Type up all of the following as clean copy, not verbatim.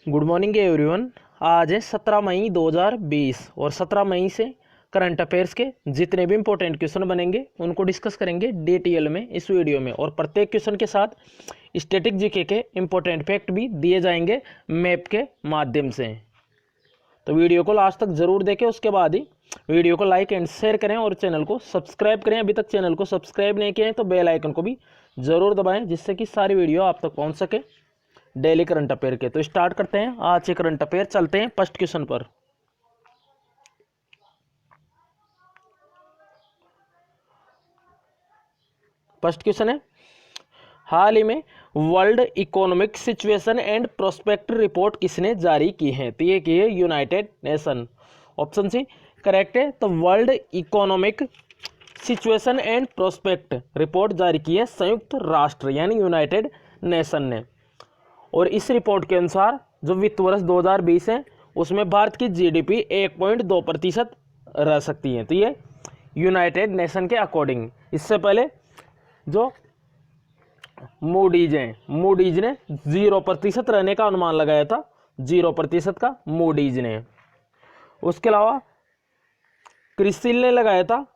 Good morning everyone. आज है 17 मई 2020 और 17 मई से करंट अफेयर्स के जितने भी इंपॉर्टेंट क्वेश्चन बनेंगे उनको डिस्कस करेंगे डिटेल में इस वीडियो में। और प्रत्येक क्वेश्चन के साथ स्टैटिक जीके के इंपॉर्टेंट फैक्ट भी दिए जाएंगे मैप के माध्यम से। तो वीडियो को लास्ट तक जरूर देखें, उसके बाद ही वीडियो को लाइक एंड शेयर करें और चैनल को सब्सक्राइब करें। अभी तक चैनल को सब्सक्राइब नहीं किए हैं तो बेल आइकन को भी जरूर दबाएं, जिससे कि सारी वीडियो आप तक पहुंच सके डेली करंट अफेयर के। तो स्टार्ट करते हैं आज के करंट अफेयर। चलते हैं फर्स्ट क्वेश्चन पर। फर्स्ट क्वेश्चन है, हाल ही में world economic situation and prospect report किसने जारी की है? तो ये की है United Nation. Option C correct है। तो world economic situation and prospect report जारी की है संयुक्त राष्ट्र यानी यूनाइटेड नेशन ने। और इस रिपोर्ट के अनुसार जो वित्त वर्ष 2020 है उसमें भारत की जीडीपी 1.2% रह सकती है। तो ये यूनाइटेड नेशन के अकॉर्डिंग। इससे पहले जो मूडीज हैं, मूडीज ने 0% रहने का अनुमान लगाया था, 0% का मूडीज ने। उसके अलावा क्रिसिल ने लगाया था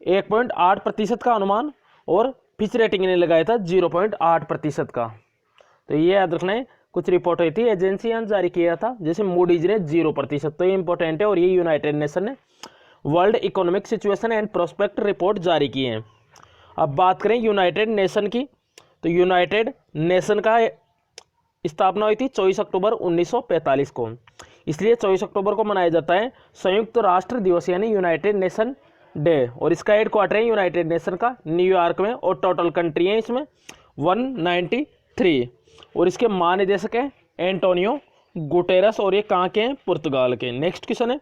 1.8% का अनुमान और फिच रेटिंग ने लगाया था 0.8% का। तो ये याद रखना है, कुछ रिपोर्ट हुई थी एजेंसियां ने जारी किया था, जैसे मूडीज ने 0%। तो ये इंपॉर्टेंट है और ये यूनाइटेड नेशन ने world economic situation and prospect report जारी की है। अब बात करें यूनाइटेड नेशन की, तो यूनाइटेड नेशन का स्थापना हुई थी 24 अक्टूबर 1945 को। इसलिए 24 अक्टूबर को मनाया जाता है संयुक्त राष्ट्र दिवस यानी यूनाइटेड नेशन डे। और इसका हेडक्वार्टर है यूनाइटेड नेशन का न्यूयॉर्क में और टोटल कंट्री है इसमें 193। और इसके महानिदेशक हैं एंटोनियो गुटेरस और ये कहाँ के हैं? पुर्तगाल के। नेक्स्ट क्वेश्चन है,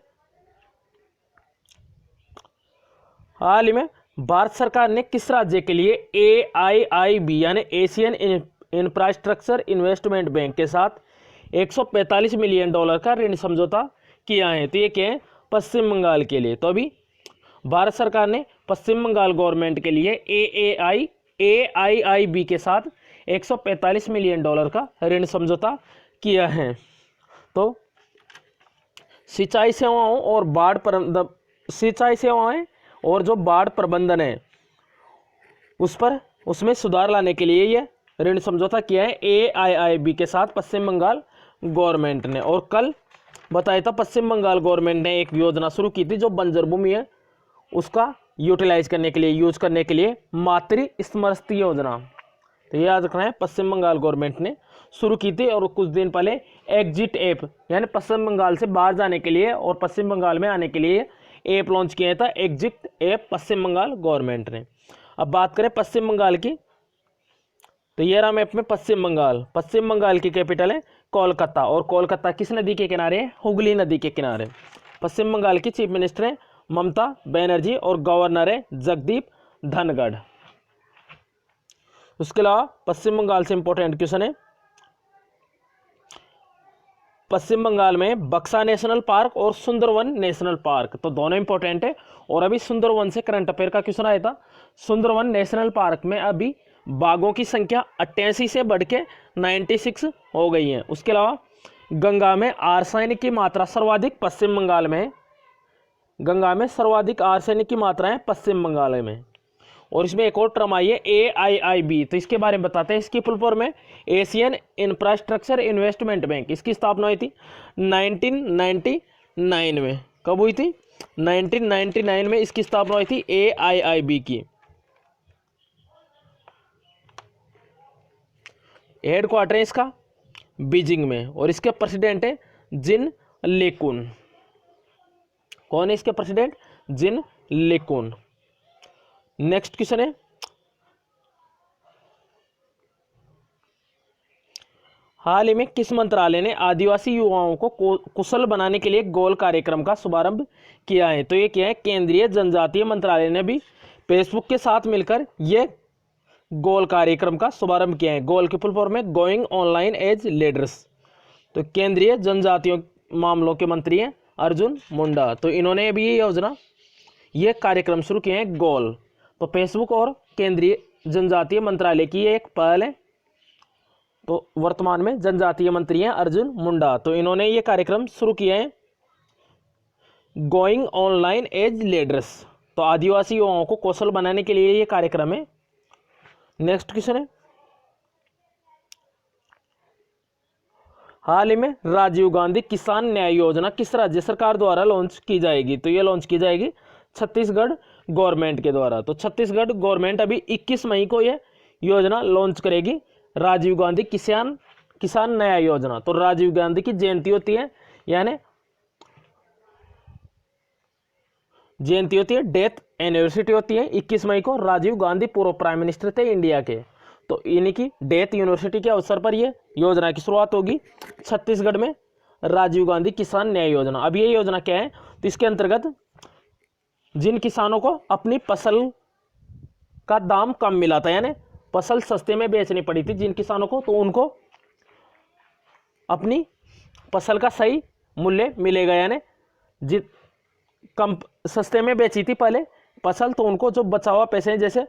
हाल ही में भारत सरकार ने किस राज्य के लिए AIIB यानी एशियन इंफ्रास्ट्रक्चर इन्वेस्टमेंट बैंक के साथ $145 मिलियन का ऋण समझौता किया है? तो ये क्या है? पश्चिम बंगाल के लिए। तो अभी भारत सरकार ने पश्चिम बंगाल गवर्नमेंट के लिए AIIB के साथ $145 मिलियन का ऋण समझौता किया है। तो सिंचाई सेवाओं और जो बाढ़ प्रबंधन है उसमें सुधार लाने के लिए ये ऋण समझौता किया है AIIB के साथ पश्चिम बंगाल गवर्नमेंट ने। और कल बताया था पश्चिम बंगाल गवर्नमेंट ने एक योजना शुरू की थी जो बंजर भूमि है उसका यूटिलाइज करने के लिए, यूज करने के लिए, मातृ स्मृति योजना। तो ये याद रखना है, पश्चिम बंगाल गवर्नमेंट ने शुरू की थी। और कुछ दिन पहले एग्जिट ऐप यानी पश्चिम बंगाल से बाहर जाने के लिए और पश्चिम बंगाल में आने के लिए ऐप लॉन्च किया था, एग्जिट ऐप पश्चिम बंगाल गवर्नमेंट ने। अब बात करें पश्चिम बंगाल की, तो ये रहा मैप में पश्चिम बंगाल की कैपिटल है कोलकाता। और कोलकाता किस नदी के किनारे है? हुगली नदी के किनारे। पश्चिम बंगाल की चीफ मिनिस्टर है ममता बनर्जी और गवर्नर है जगदीप धनखड़। उसके अलावा पश्चिम बंगाल से इंपॉर्टेंट क्वेश्चन है, पश्चिम बंगाल में बक्सा नेशनल पार्क और सुंदरवन नेशनल पार्क, तो दोनों इंपॉर्टेंट है। और अभी सुंदरवन से करंट अफेयर का क्वेश्चन आया था। सुंदरवन नेशनल पार्क में अभी बाघों की संख्या 88 से बढ़ के 96 हो गई है। उसके अलावा गंगा में आर्सेनिक की मात्रा सर्वाधिक पश्चिम बंगाल में है। गंगा में सर्वाधिक आर्सेनिक की मात्रा है पश्चिम बंगाल में। और इसमें एक और टर्म आई है AIIB, तो इसके बारे में बताते हैं। इसकी फुल फॉर्म है एशियन इंफ्रास्ट्रक्चर इन्वेस्टमेंट बैंक। इसकी स्थापना हुई थी 1999 में। कब हुई थी? 1999 में इसकी स्थापना हुई थी AIIB की। हेडक्वार्टर है इसका बीजिंग में और इसके प्रेसिडेंट है जिन लेकुन। कौन है इसके प्रेसिडेंट? जिन लेकुन। नेक्स्ट क्वेश्चन है, हाल ही में किस मंत्रालय ने आदिवासी युवाओं को कुशल बनाने के लिए गोल कार्यक्रम का शुभारंभ किया है? तो ये क्या है? केंद्रीय जनजातीय मंत्रालय ने भी फेसबुक के साथ मिलकर ये गोल कार्यक्रम का शुभारंभ किया है। गोल की फुल फॉर्म है गोइंग ऑनलाइन एज लीडर्स। तो केंद्रीय जनजातीय मामलों के मंत्री हैं अर्जुन मुंडा। तो इन्होंने भी ये कार्यक्रम शुरू किए हैं गोल। तो फेसबुक और केंद्रीय जनजातीय मंत्रालय की एक पहल है तो वर्तमान में जनजातीय मंत्री हैं अर्जुन मुंडा। तो इन्होंने ये कार्यक्रम शुरू किए हैं गोइंग ऑनलाइन एज लीडर्स। तो आदिवासी युवाओं को कौशल बनाने के लिए ये कार्यक्रम है। नेक्स्ट क्वेश्चन है, हाल ही में राजीव गांधी किसान न्याय योजना किस राज्य सरकार द्वारा लॉन्च की जाएगी? तो ये लॉन्च की जाएगी छत्तीसगढ़ गवर्नमेंट के द्वारा। तो छत्तीसगढ़ गवर्नमेंट अभी 21 मई को यह योजना लॉन्च करेगी, राजीव गांधी किसान न्याय योजना। तो राजीव गांधी की जयंती होती है, यानी जयंती होती है, डेथ एनिवर्सरी होती है 21 मई को। राजीव गांधी पूर्व प्राइम मिनिस्टर थे इंडिया के, तो इन्हीं की डेथ यूनिवर्सिटी के अवसर पर यह योजना की शुरुआत होगी छत्तीसगढ़ में, राजीव गांधी किसान न्याय योजना। अब ये योजना क्या है? तो इसके अंतर्गत जिन किसानों को अपनी फसल का दाम कम मिला था, यानी फसल सस्ते में बेचनी पड़ी थी जिन किसानों को, तो उनको अपनी फसल का सही मूल्य मिलेगा। यानी जित कम सस्ते में बेची थी पहले फसल, तो उनको जो बचा हुआ पैसे, जैसे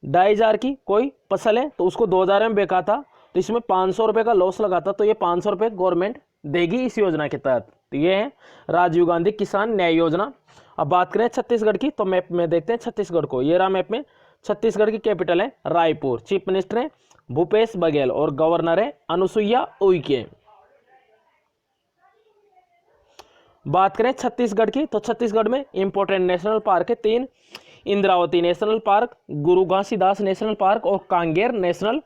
2,500 की कोई फसल है तो उसको 2,000 में बेचा था, तो इसमें 500 रुपये का लॉस लगा था, तो ये 500 रुपये गवर्नमेंट देगी इस योजना के तहत। तो ये है राजीव गांधी किसान न्याय योजना। अब बात करें छत्तीसगढ़ की, तो मैप में देखते हैं छत्तीसगढ़ को। ये रहा मैप में, छत्तीसगढ़ की कैपिटल है रायपुर, चीफ मिनिस्टर है भूपेश बघेल और गवर्नर है अनुसुईया उइके। बात करें छत्तीसगढ़ की, तो छत्तीसगढ़ में इंपॉर्टेंट नेशनल पार्क है 3, इंद्रावती नेशनल पार्क, गुरु घासीदास नेशनल पार्क और कांगेर नेशनल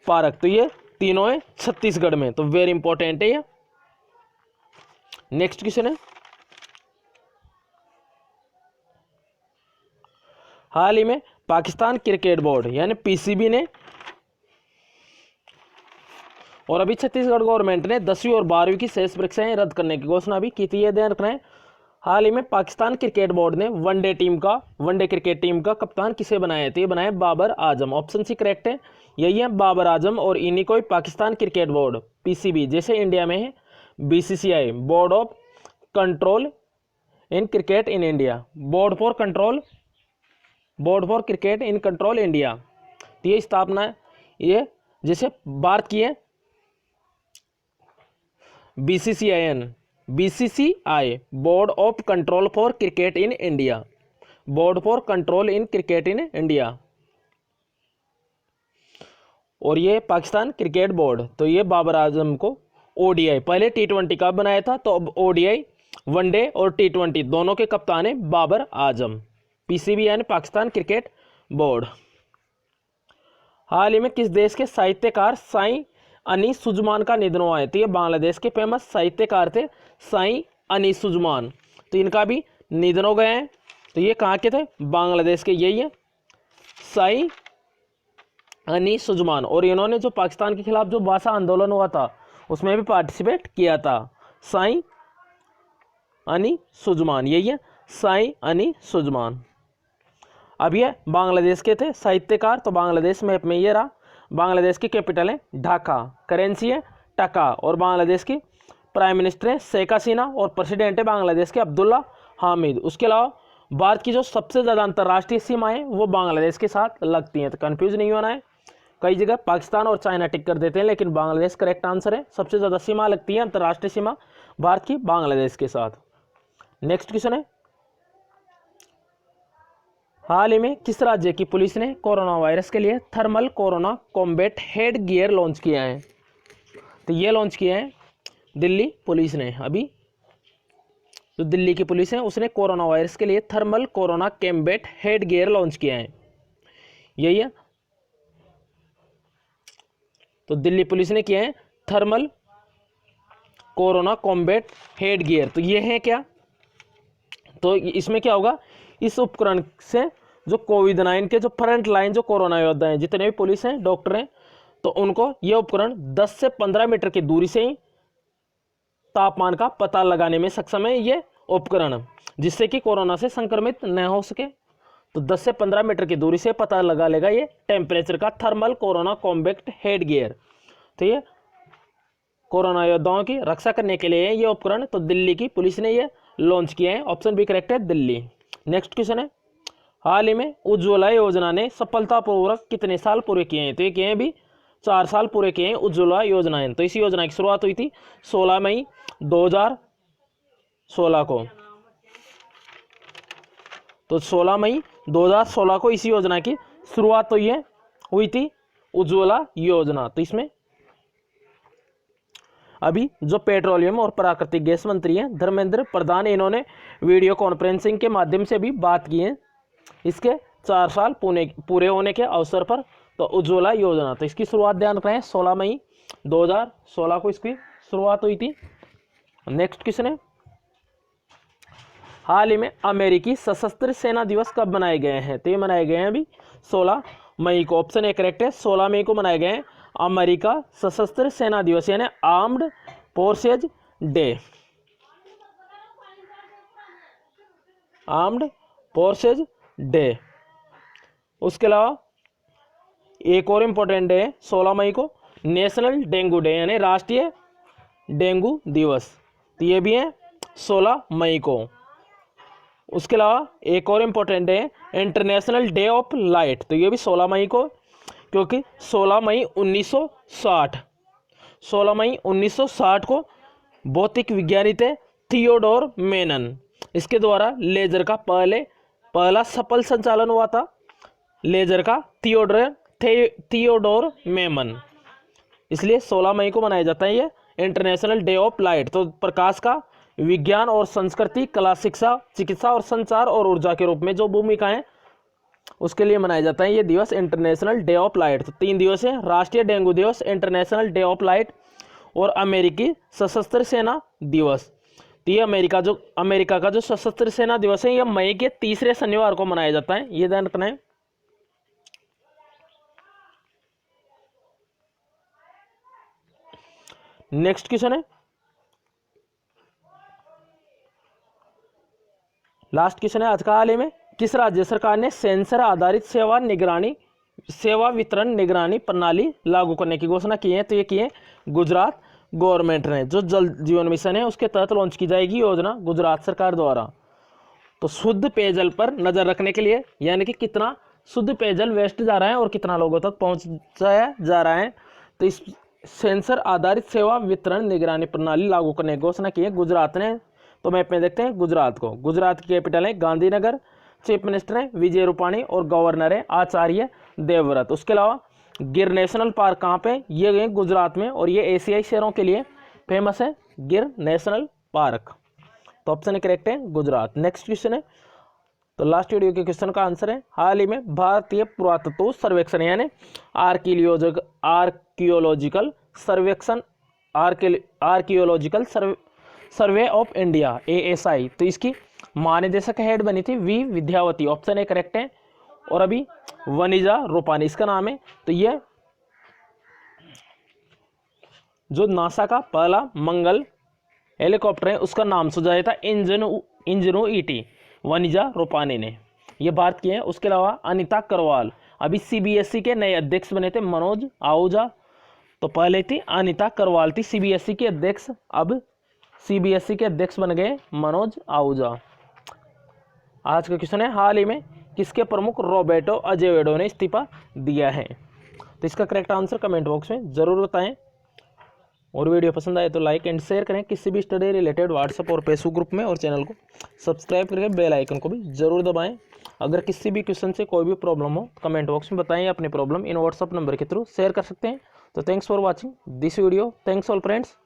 पार्क। तो ये तीनों है छत्तीसगढ़ में, तो वेरी इंपॉर्टेंट है ये। नेक्स्ट क्वेश्चन है, हाल ही में पाकिस्तान क्रिकेट बोर्ड यानी पीसीबी ने और अभी छत्तीसगढ़ गवर्नमेंट ने 10वीं और 12वीं की शेष परीक्षाएं रद्द करने की घोषणा भी की थी, ये ध्यान रखना है। हाल ही में पाकिस्तान क्रिकेट बोर्ड ने वनडे क्रिकेट टीम का कप्तान किसे बनाया? तो ये बनाया Babar Azam. Option C correct है, यही है बाबर आजम। और इन्हीं को पाकिस्तान क्रिकेट बोर्ड पीसीबी, जैसे इंडिया में है BCCI board of control in cricket in India, board for cricket in control India. तो ये स्थापना ये जैसे भारत की है BCCI board of control for cricket in India, board for control in cricket in India. और ये पाकिस्तान क्रिकेट बोर्ड, तो ये बाबर आजम को ओडीआई, पहले टी20 का बनाया था, तो अब ओडीआई वनडे और टी20 दोनों के कप्तान है बाबर आजम। पीसीबी यानी पाकिस्तान क्रिकेट बोर्ड। हाल ही में किस देश के साहित्यकार साईं अनीस सुजमान का निधन हुआ है? तो ये बांग्लादेश के फेमस साहित्यकार थे साईं अनीस सुजमान, तो इनका भी निधन हो गया है। तो ये कहाँ के थे? बांग्लादेश के, यही है साईं अनीस सुजमान। और इन्होंने जो पाकिस्तान के खिलाफ जो भाषा आंदोलन हुआ था उसमें भी पार्टिसिपेट किया था, साईं अनीस सुजमान, यही है साईं अनीस सुजमान। अब ये बांग्लादेश के थे साहित्यकार। तो बांग्लादेश मैप में ये रहा, बांग्लादेश की कैपिटल है ढाका, करेंसी है टका और बांग्लादेश की प्राइम मिनिस्टर है शेख हसीना और प्रेसिडेंट है बांग्लादेश के अब्दुल्ला हामिद। उसके अलावा भारत की जो सबसे ज़्यादा अंतर्राष्ट्रीय सीमाएं वो बांग्लादेश के साथ लगती हैं, तो कंफ्यूज नहीं होना है। कई जगह पाकिस्तान और चाइना टिक कर देते हैं, लेकिन बांग्लादेश करेक्ट आंसर है। सबसे ज़्यादा सीमा लगती है अंतर्राष्ट्रीय सीमा भारत की बांग्लादेश के साथ। नेक्स्ट क्वेश्चन है, हाल ही में किस राज्य की पुलिस ने कोरोना वायरस के लिए thermal corona combat head gear launch किया है? तो ये लॉन्च किया है दिल्ली पुलिस ने। अभी जो दिल्ली की पुलिस है उसने कोरोना वायरस के लिए thermal corona combat head gear launch किया है, यही है। तो दिल्ली पुलिस ने किया है thermal corona combat head gear. तो ये है क्या? तो इसमें क्या होगा, इस उपकरण से जो कोविड-19 के जो फ्रंट लाइन जो कोरोना योद्धा हैं, जितने भी पुलिस हैं, डॉक्टर हैं, तो उनको ये उपकरण 10 से 15 मीटर की दूरी से ही तापमान का पता लगाने में सक्षम है ये उपकरण, जिससे कि कोरोना से संक्रमित न हो सके। तो 10 से 15 मीटर की दूरी से पता लगा लेगा ये टेम्परेचर का thermal corona combat head gear. तो ये कोरोना योद्धाओं की रक्षा करने के लिए ये उपकरण तो दिल्ली की पुलिस ने ये लॉन्च किया है। ऑप्शन बी करेक्ट है, दिल्ली। नेक्स्ट क्वेश्चन है, हाल ही में उज्ज्वला योजना ने सफलतापूर्वक कितने साल पूरे किए हैं? तो ये किए हैं अभी 4 साल पूरे किए हैं उज्ज्वला योजनाएं। तो इस योजना की शुरुआत हुई थी 16 मई 2016 को। तो 16 मई 2016 को इस योजना की शुरुआत हुई थी उज्ज्वला योजना। तो इसमें अभी जो पेट्रोलियम और प्राकृतिक गैस मंत्री हैं धर्मेंद्र प्रधान, इन्होंने वीडियो कॉन्फ्रेंसिंग के माध्यम से भी बात की है इसके 4 साल पूरे होने के अवसर पर। तो उज्ज्वला योजना, तो इसकी शुरुआत ध्यान रखें 16 मई 2016 को इसकी शुरुआत हुई थी। नेक्स्ट क्वेश्चन है, हाल ही में अमेरिकी सशस्त्र सेना दिवस कब मनाए गए हैं? तो ये मनाए गए हैं अभी 16 मई को। ऑप्शन ए करेक्ट है, 16 मई को मनाए गए हैं अमेरिका सशस्त्र सेना दिवस यानी armed forces day. Armed forces day. उसके अलावा एक और इम्पोर्टेंट डे है 16 मई को, नेशनल डेंगू डे यानी राष्ट्रीय डेंगू दिवस। तो ये भी है 16 मई को। उसके अलावा एक और इम्पोर्टेंट डे है इंटरनेशनल डे ऑफ लाइट। तो ये भी 16 मई को, क्योंकि 16 मई 1960 को भौतिक विज्ञानी थे थियोडोर मेनन। इसके द्वारा लेजर का पहला सफल संचालन हुआ था, लेजर का थियोडोर मेमन। इसलिए 16 मई को मनाया जाता है ये इंटरनेशनल डे ऑफ लाइट। तो प्रकाश का विज्ञान और संस्कृति, कला, शिक्षा, चिकित्सा और संचार और ऊर्जा के रूप में जो भूमिकाएं, उसके लिए मनाया जाता है ये दिवस इंटरनेशनल डे ऑफ लाइट। तो 3 दिवस है, राष्ट्रीय डेंगू दिवस, इंटरनेशनल डे ऑफ लाइट और अमेरिकी सशस्त्र सेना दिवस। तो ये अमेरिका का जो सशस्त्र सेना दिवस है, यह मई के तीसरे शनिवार को मनाया जाता है, ये ध्यान रखना है। नेक्स्ट क्वेश्चन है, लास्ट क्वेश्चन है आज का, हाल ही में किस राज्य सरकार ने सेंसर आधारित सेवा वितरण निगरानी प्रणाली लागू करने की घोषणा की है? तो ये की है गुजरात गवर्नमेंट ने। जो जल जीवन मिशन है उसके तहत लॉन्च की जाएगी योजना गुजरात सरकार द्वारा। तो शुद्ध पेयजल पर नजर रखने के लिए, यानी कि कितना शुद्ध पेयजल वेस्ट जा रहा है और कितना लोगों तक पहुंचाया जा रहा है, तो इस सेंसर आधारित सेवा वितरण निगरानी प्रणाली लागू करने की घोषणा की है गुजरात ने। तो मैप में देखते हैं गुजरात को। गुजरात की कैपिटल है गांधीनगर, चीफ मिनिस्टर है विजय रूपाणी और गवर्नर है आचार्य देवव्रत। उसके अलावा गिर नेशनल पार्क कहाँ पे? ये है गुजरात में, और ये एशियाई शेरों के लिए फेमस है गिर नेशनल पार्क। तो ऑप्शन करेक्ट है गुजरात। नेक्स्ट क्वेश्चन है, तो लास्ट वीडियो के क्वेश्चन का आंसर है, हाल ही में भारतीय पुरातत्व सर्वेक्षण यानी archaeological survey of India ASI, तो इसकी महानिदेशक हेड बनी थी V Vidyavathi. Option A correct है। और अभी वनिजा रूपानी इसका नाम है। तो ये जो नासा का पहला मंगल हेलीकॉप्टर है उसका नाम सुझाया था इंजनूइटी, वनिजा रूपानी ने, ये भारत की है। उसके अलावा अनिता करवाल अभी CBSE के नए अध्यक्ष बने थे मनोज आहूजा। तो पहले थी अनिता करवाल थी CBSE के अध्यक्ष, अब CBSE के अध्यक्ष बन गए मनोज आहूजा। आज का क्वेश्चन है, हाल ही में किसके प्रमुख रॉबर्टो अजेवेडो ने इस्तीफा दिया है? तो इसका करेक्ट आंसर कमेंट बॉक्स में जरूर बताएं। और वीडियो पसंद आए तो लाइक एंड शेयर करें किसी भी स्टडी रिलेटेड व्हाट्सएप और फेसबुक ग्रुप में, और चैनल को सब्सक्राइब करके बेल आइकन को भी जरूर दबाएं। अगर किसी भी क्वेश्चन से कोई भी प्रॉब्लम हो कमेंट बॉक्स में बताएं, अपनी प्रॉब्लम इन व्हाट्सएप नंबर के थ्रू शेयर कर सकते हैं। तो thanks for watching this video. Thanks all friends.